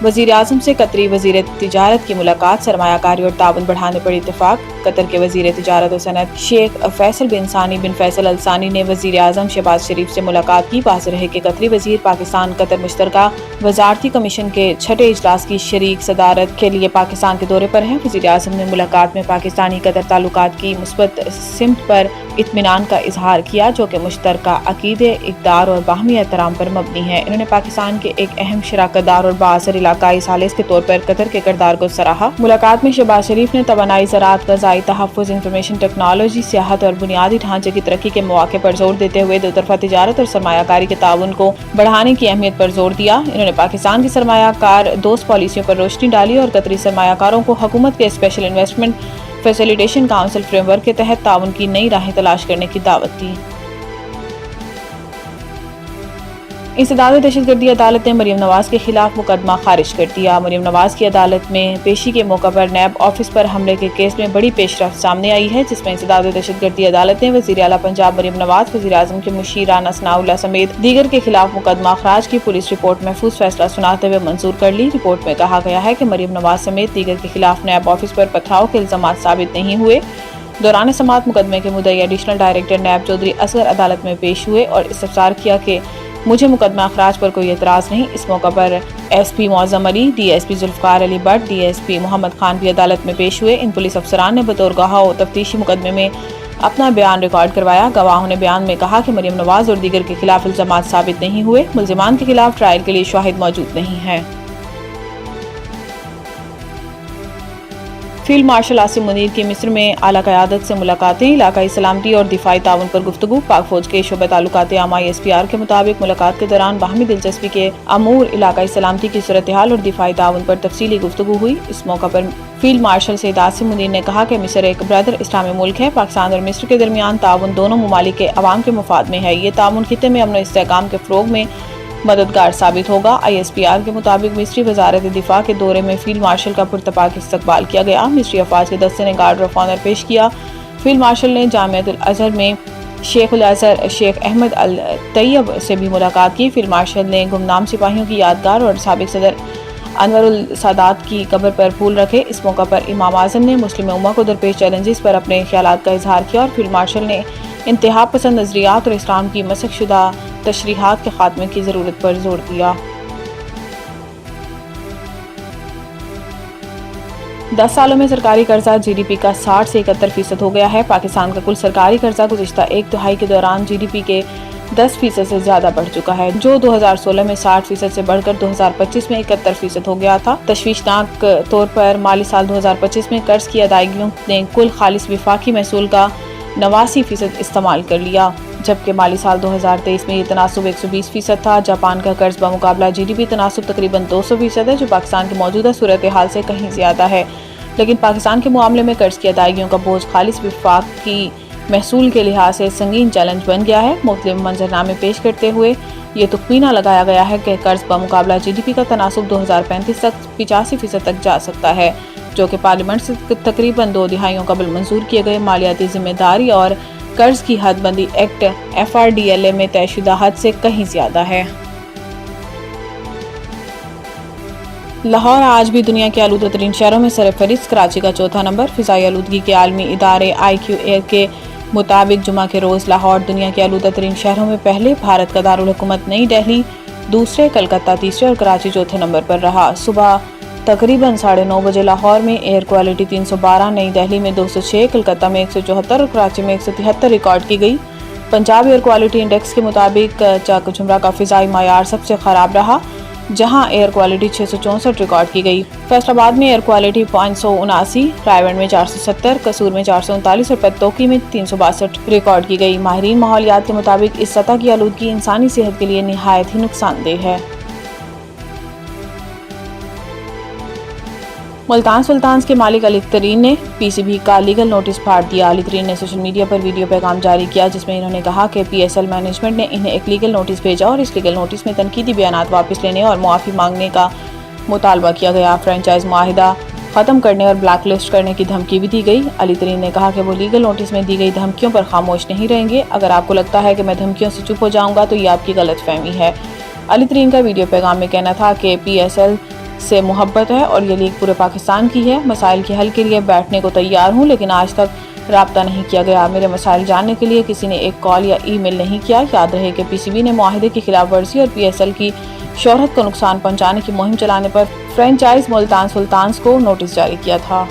वज़ीर आज़म से कतरी वज़ीर तिजारत की मुलाकात, सरमाया कारी और ताउन बढ़ाने पर इत्तेफाक। कतर के वज़ीर तिजारत और सनत शेख फैसल बिन सानी बिन फैसल अल सानी ने वज़ीर आज़म शहबाज शरीफ से मुलाकात की। वाज़ेह रहे कि कतरी वज़ीर पाकिस्तान कतर मुश्तरका वज़ारती कमीशन के 6ठे इजलास की शरीक सदारत के लिए पाकिस्तान के दौरे पर हैं। वज़ीर आज़म ने मुलाकात में पाकिस्तानी कतर ताल्लुकात की मुस्बत सिमत पर इत्मीनान का इजहार किया, जो कि मुश्तरका अकीदे, इक़दार और बाहमी एहतराम पर मबनी है। इन्होंने पाकिस्तान के एक अहम शराकतदार और बाअसर इलाकाई सालिस के तौर पर कतर के किरदार को सराहा। मुलाकात में शहबाज शरीफ ने तवानाई, ज़राअत, ग़ज़ाई तहफ़्फ़ुज़, इंफॉर्मेशन टेक्नोलॉजी, सियाहत और बुनियादी ढांचे की तरक्की के मौक़े पर जोर देते हुए दो तरफ़ा तिजारत और सरमायाकारी के ताउन को बढ़ाने की अहमियत पर जोर दिया। इन्होंने पाकिस्तान की सरमायाकार दोस्त पॉलिसियों पर रोशनी डाली और कतरी सरमायाकारों को हुकूमत के special investment facilitation council framework के तहत ताउन की नई राहें तलाश करने की दावत दी। इंसदाद दहशतगर्दी अदालत ने मरीम नवाज के खिलाफ मुकदमा खारिज कर दिया। मरीम नवाज की अदालत में पेशी के मौका पर नैब ऑफिस पर हमले के केस में बड़ी पेशरफ्त सामने आई है, जिसमें इंसदाद दहशतगर्दी अदालत ने वज़ीर आला पंजाब मरीम नवाज, वज़ीर आज़म के मुशीर राना सनाउल्लाह समेत दीगर के खिलाफ मुकदमा अखराज की पुलिस रिपोर्ट महफूज फैसला सुनाते हुए मंजूर कर ली। रिपोर्ट में कहा गया है कि मरीम नवाज समेत दीगर के खिलाफ नैब ऑफिस पर पथराव के इल्जामात साबित नहीं हुए। दौरान समाअत मुकदमे के मुद्दई additional director NAB Chaudhry Asghar अदालत में पेश हुए और इस्तफसार किया कि मुझे मुकदमा अखराज पर कोई एतराज़ नहीं। इस मौका पर SP Mauzam Ali, DSP Zulfiqar Ali Bhatt, DSP Mohammad Khan भी अदालत में पेश हुए। इन पुलिस अफसरान ने बतौर गवाह तफ्तीशी मुकदमे में अपना बयान रिकॉर्ड करवाया। गवाहों ने बयान में कहा कि मरीम नवाज और दीगर के खिलाफ इल्जामात साबित नहीं हुए। मुल्ज़िमान के खिलाफ ट्रायल के लिए शाहिद मौजूद नहीं है। फील्ड मार्शल आसिम मुनीर की मिस्र में आला क़यादत से मुलाकातें, इलाकाई सलामती और दिफाई ताउन पर गुफ्तगू। पाक फौज के शोबे ताल्लुकात आमा SPR के मुताबिक मुलाकात के दौरान बाहमी दिलचस्पी के अमूर, इलाकाई सलामती की सूरत हाल और दिफाई ताउन पर तफसीली गुफ्तगू हुई। इस मौका पर फील्ड मार्शल सैयद आसिम मुनीर ने कहा कि मिस्र एक ब्रदर इस्लामी मुल्क है। पाकिस्तान और मिस्र के दरमियान ताउन दोनों ममालिक के अवाम के मुफाद में है। ये ताउन खित्ते में अमन और इस्तेहकाम के फ़रोग़ में मददगार साबित होगा। ISPR के मुताबिक मिस्री वजारत दिफा के दौरे में फील्ड मार्शल का पुरतपाक इस्तकबाल किया गया। मिस्री अफवाज के दस्ते ने गार्ड ऑफ ऑनर पेश किया। फील्ड मार्शल ने जामिअतुल अज़हर में शेखुल अज़हर शेख अहमद अल तैयब से भी मुलाकात की। फील्ड मार्शल ने गुमनाम सिपाहियों की यादगार और साबिक सदर अनवरुल सादात की कब्र पर फूल रखे। इस मौका पर इमाम आज़म ने मुस्लिम उम्मा को दरपेश चैलेंजेस पर अपने ख्यालात का इजहार किया और फील्ड मार्शल ने इंतहा पसंद नज़रियात और इस्लाम की मसख शुदा तशरीहात के खात्मे की ज़रूरत पर जोर दिया। 10 सालों में सरकारी कर्जा GDP का 60 से 71% हो गया है। पाकिस्तान का कुल सरकारी कर्जा गुज़िश्ता एक तिहाई के दौरान GDP के 10% से ज्यादा बढ़ चुका है, जो 2016 में 60% से बढ़कर 2025 में 71% हो गया था। तशवीशनाक तौर पर माली साल 2025 में कर्ज की अदायगियों ने कुल खालिस विफाकी महसूल का 89% इस्तेमाल कर लिया, जबकि माली साल 2023 में ये तनासुब 120% था। जापान का कर्ज बमुकाबला GDP तनासुब तकरीबन 200% है, जो पाकिस्तान की मौजूदा सूरत हाल से कहीं ज्यादा है। लेकिन पाकिस्तान के मामले में कर्ज की अदायगियों का बोझ खालिस विफाक की महसूल के लिहाज से संगीन चैलेंज बन गया है। मुख्तलिफ मंजरनामे पेश करते हुए ये तुखमीना लगाया गया है कि कर्ज बमुकाबला GDP का तनासुब 2035 तक 85% तक जा सकता है, जो कि पार्लियामेंट से तकरीबन 2 दिहाइयों कबल मंजूर किए गए मालियाती जिम्मेदारी और कर्ज की हदबंदी एक्ट FRDLA में तयशुदा हद से कहीं ज्यादा है। लाहौर आज भी दुनिया के आलूदा तरीन शहरों में सरफहरिस्त, कराची का चौथा नंबर। फिजाई आलूदगी के आलमी इदारे IQ Air के मुताबिक जुमा के रोज लाहौर दुनिया के आलूदा तरीन शहरों में पहले, भारत का दारुल हुकूमत नई दिल्ली दूसरे, कलकत्ता तीसरे और कराची चौथे नंबर पर रहा। सुबह तकरीबन 9:30 बजे लाहौर में एयर क्वालिटी 312, नई दिल्ली में 206, कलकत्ता में 174 और कराची में 173 रिकॉर्ड की गई। पंजाब एयर क्वालिटी इंडेक्स के मुताबिक चक झुमरा का फिजाई मायार सबसे खराब रहा, जहां एयर क्वालिटी 664 रिकॉर्ड की गई। फैसलाबाद में एयर क्वालिटी 579, रायगढ़ में 470, कसूर में 439 और पत्तौकी में 362 रिकॉर्ड की गई। माहिरीन माहौलियात के मुताबिक इस सतह की आलूदगी इंसानी सेहत के लिए निहायत ही नुकसानदेह है। मुल्तान सुल्तान्स के मालिक अली तरीन ने PCB का लीगल नोटिस फाड़ दिया। अली तरीन ने सोशल मीडिया पर वीडियो पैगाम जारी किया, जिसमें इन्होंने कहा कि PSL मैनेजमेंट ने इन्हें एक लीगल नोटिस भेजा और इस लीगल नोटिस में तनकीदी बयानात वापस लेने और मुआफ़ी मांगने का मुतालबा किया गया। फ्रेंचाइज माहिदा ख़त्म करने और ब्लैक लिस्ट करने की धमकी भी दी गई। अली तरीन ने कहा कि वो लीगल नोटिस में दी गई धमकियों पर खामोश नहीं रहेंगे। अगर आपको लगता है कि मैं धमकियों से चुप हो जाऊँगा तो ये आपकी गलत फहमी है। अली तरीन का वीडियो पैगाम में कहना था कि PSL سے محبت ہے اور یہ لیگ پورے پاکستان کی ہے۔ مسائل کے حل کے لیے بیٹھنے کو تیار ہوں، لیکن آج تک رابطہ نہیں کیا گیا۔ میرے مسائل جاننے کے لیے کسی نے ایک کال یا ای میل نہیں کیا۔ یاد رہے کہ پی سی بی نے معاہدے کی خلاف ورزی اور پی ایس ایل کی شہرت کو نقصان پہنچانے کی مہم چلانے پر فرینچائز ملتان سلطانز کو نوٹس جاری کیا تھا۔